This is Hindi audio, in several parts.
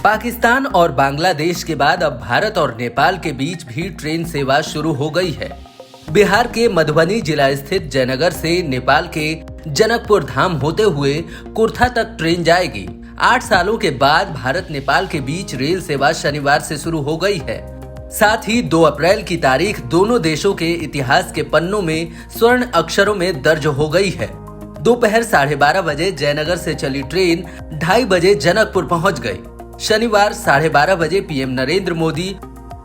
पाकिस्तान और बांग्लादेश के बाद अब भारत और नेपाल के बीच भी ट्रेन सेवा शुरू हो गई है। बिहार के मधुबनी जिला स्थित जयनगर से नेपाल के जनकपुर धाम होते हुए कुर्था तक ट्रेन जाएगी। 8 सालों के बाद भारत नेपाल के बीच रेल सेवा शनिवार से शुरू हो गई है। साथ ही 2 अप्रैल की तारीख दोनों देशों के इतिहास के पन्नों में स्वर्ण अक्षरों में दर्ज हो गई है। दोपहर 12:30 बजे जयनगर से चली ट्रेन 2:30 बजे जनकपुर पहुंच गई। शनिवार 12:30 बजे पीएम नरेंद्र मोदी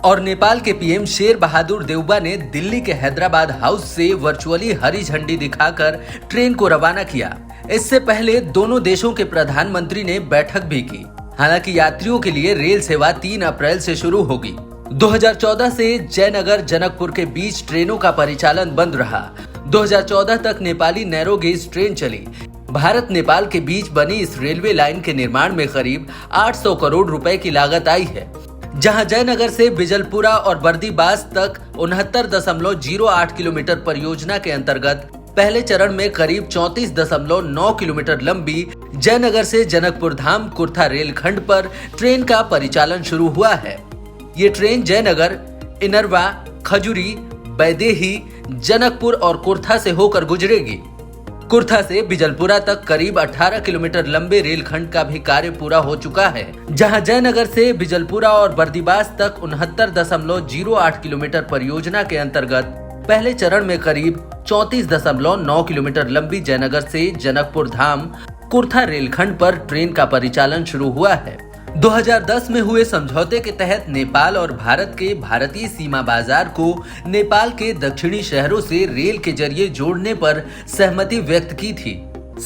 और नेपाल के पीएम शेर बहादुर देउबा ने दिल्ली के हैदराबाद हाउस से वर्चुअली हरी झंडी दिखाकर ट्रेन को रवाना किया। इससे पहले दोनों देशों के प्रधानमंत्री ने बैठक भी की। हालांकि यात्रियों के लिए रेल सेवा 3 अप्रैल से शुरू होगी। 2014 से जयनगर जनकपुर के बीच ट्रेनों का परिचालन बंद रहा। 2014 तक नेपाली नैरो गेज ट्रेन चली। भारत नेपाल के बीच बनी इस रेलवे लाइन के निर्माण में करीब 800 करोड़ रुपए की लागत आई है, जहां जयनगर से बिजलपुरा और बर्दीबास तक 69.08 किलोमीटर परियोजना के अंतर्गत पहले चरण में करीब 34.9 किलोमीटर लंबी जयनगर से जनकपुर धाम कुर्था रेलखंड पर ट्रेन का परिचालन शुरू हुआ है। ये ट्रेन जयनगर, इनरवा, खजुरी, बैदेही, जनकपुर और कुर्था से होकर गुजरेगी। कुर्था से बिजलपुरा तक करीब 18 किलोमीटर लंबे रेलखंड का भी कार्य पूरा हो चुका है, जहां जयनगर से बिजलपुरा और बर्दीबास तक 69.08 किलोमीटर परियोजना के अंतर्गत पहले चरण में करीब 34.9 किलोमीटर लंबी जयनगर से जनकपुर धाम कुर्था रेलखंड पर ट्रेन का परिचालन शुरू हुआ है। 2010 में हुए समझौते के तहत नेपाल और भारत के भारतीय सीमा बाजार को नेपाल के दक्षिणी शहरों से रेल के जरिए जोड़ने पर सहमति व्यक्त की थी।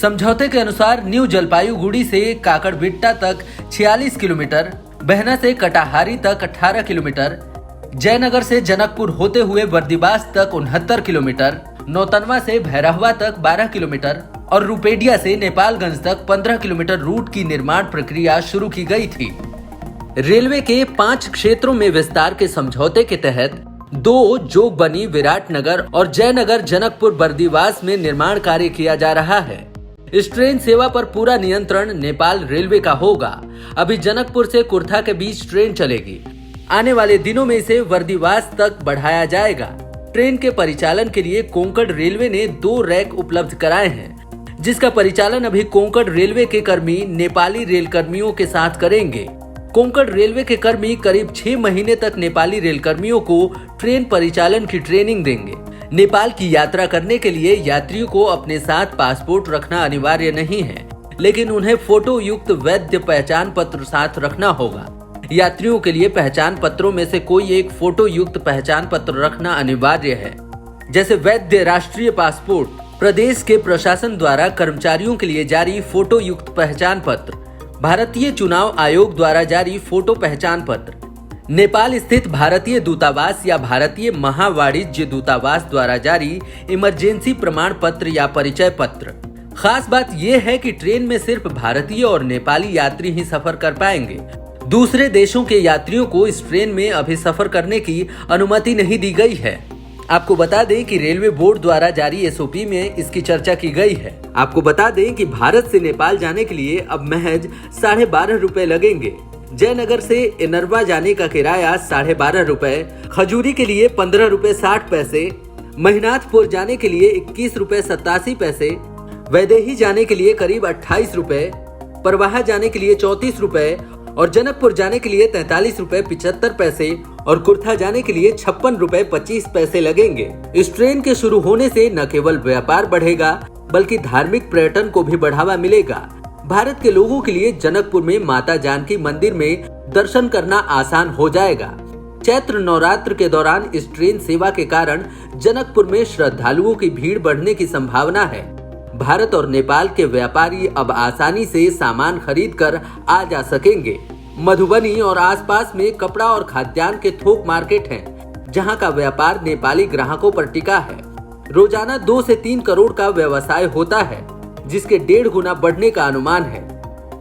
समझौते के अनुसार न्यू जलपाईगुड़ी से काकड़बिट्टा तक 46 किलोमीटर, बहना से कटाहारी तक 18 किलोमीटर, जयनगर से जनकपुर होते हुए बर्दीबास तक 69 किलोमीटर, नौतनवा से भैरहवा तक 12 किलोमीटर और रुपेडिया से नेपालगंज तक 15 किलोमीटर रूट की निर्माण प्रक्रिया शुरू की गई थी। रेलवे के 5 क्षेत्रों में विस्तार के समझौते के तहत 2 जोगबनी, विराटनगर और जयनगर जनकपुर बर्दीवास में निर्माण कार्य किया जा रहा है। इस ट्रेन सेवा पर पूरा नियंत्रण नेपाल रेलवे का होगा। अभी जनकपुर से कुर्था के बीच ट्रेन चलेगी। आने वाले दिनों में इसे बर्दीवास तक बढ़ाया जाएगा। ट्रेन के परिचालन के लिए कोंकण रेलवे ने 2 रैक उपलब्ध कराए हैं, जिसका परिचालन अभी कोंकण रेलवे के कर्मी नेपाली रेल कर्मियों के साथ करेंगे। कोंकण रेलवे के कर्मी करीब 6 महीने तक नेपाली रेल कर्मियों को ट्रेन परिचालन की ट्रेनिंग देंगे। नेपाल की यात्रा करने के लिए यात्रियों को अपने साथ पासपोर्ट रखना अनिवार्य नहीं है, लेकिन उन्हें फोटो युक्त वैध पहचान पत्र साथ रखना होगा। यात्रियों के लिए पहचान पत्रों में से कोई एक फोटो युक्त पहचान पत्र रखना अनिवार्य है, जैसे वैध राष्ट्रीय पासपोर्ट, प्रदेश के प्रशासन द्वारा कर्मचारियों के लिए जारी फोटो युक्त पहचान पत्र, भारतीय चुनाव आयोग द्वारा जारी फोटो पहचान पत्र, नेपाल स्थित भारतीय दूतावास या भारतीय महावाणिज्य दूतावास द्वारा जारी इमरजेंसी प्रमाण पत्र या परिचय पत्र। खास बात यह है कि ट्रेन में सिर्फ भारतीय और नेपाली यात्री ही सफर कर पाएंगे। दूसरे देशों के यात्रियों को इस ट्रेन में अभी सफर करने की अनुमति नहीं दी गई है। आपको बता दें कि रेलवे बोर्ड द्वारा जारी एसओपी में इसकी चर्चा की गई है। आपको बता दें कि भारत से नेपाल जाने के लिए अब महज 12.5 रुपए लगेंगे। जयनगर से इनरवा जाने का किराया 12.5 रुपए, खजूरी के लिए 15 रुपए 60 पैसे, महिनाथपुर जाने के लिए 21 रुपए 87 पैसे, वैदेही जाने के लिए करीब 28 रुपए, परवाहा जाने के लिए 34 रुपए और जनकपुर जाने के लिए 43 रुपए 75 पैसे और कुर्था जाने के लिए 56 रुपए 25 पैसे लगेंगे। इस ट्रेन के शुरू होने से न केवल व्यापार बढ़ेगा, बल्कि धार्मिक पर्यटन को भी बढ़ावा मिलेगा। भारत के लोगों के लिए जनकपुर में माता जानकी मंदिर में दर्शन करना आसान हो जाएगा। चैत्र नवरात्र के दौरान इस ट्रेन सेवा के कारण जनकपुर में श्रद्धालुओं की भीड़ बढ़ने की संभावना है। भारत और नेपाल के व्यापारी अब आसानी से सामान खरीद कर आ जा सकेंगे। मधुबनी और आसपास में कपड़ा और खाद्यान्न के थोक मार्केट हैं, जहां का व्यापार नेपाली ग्राहकों पर टिका है। रोजाना 2 से 3 करोड़ का व्यवसाय होता है, जिसके 1.5 गुना बढ़ने का अनुमान है।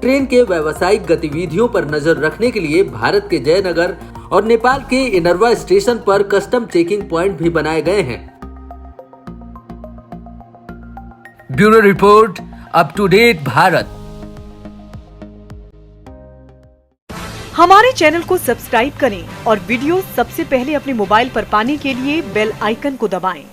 ट्रेन के व्यावसायिक गतिविधियों पर नजर रखने के लिए भारत के जयनगर और नेपाल के इनरवा स्टेशन पर कस्टम चेकिंग पॉइंट भी बनाए गए हैं। Bureau report, up to date Bharat. हमारे चैनल को सब्सक्राइब करें और वीडियो सबसे पहले अपने मोबाइल पर पाने के लिए बेल आइकन को दबाएं।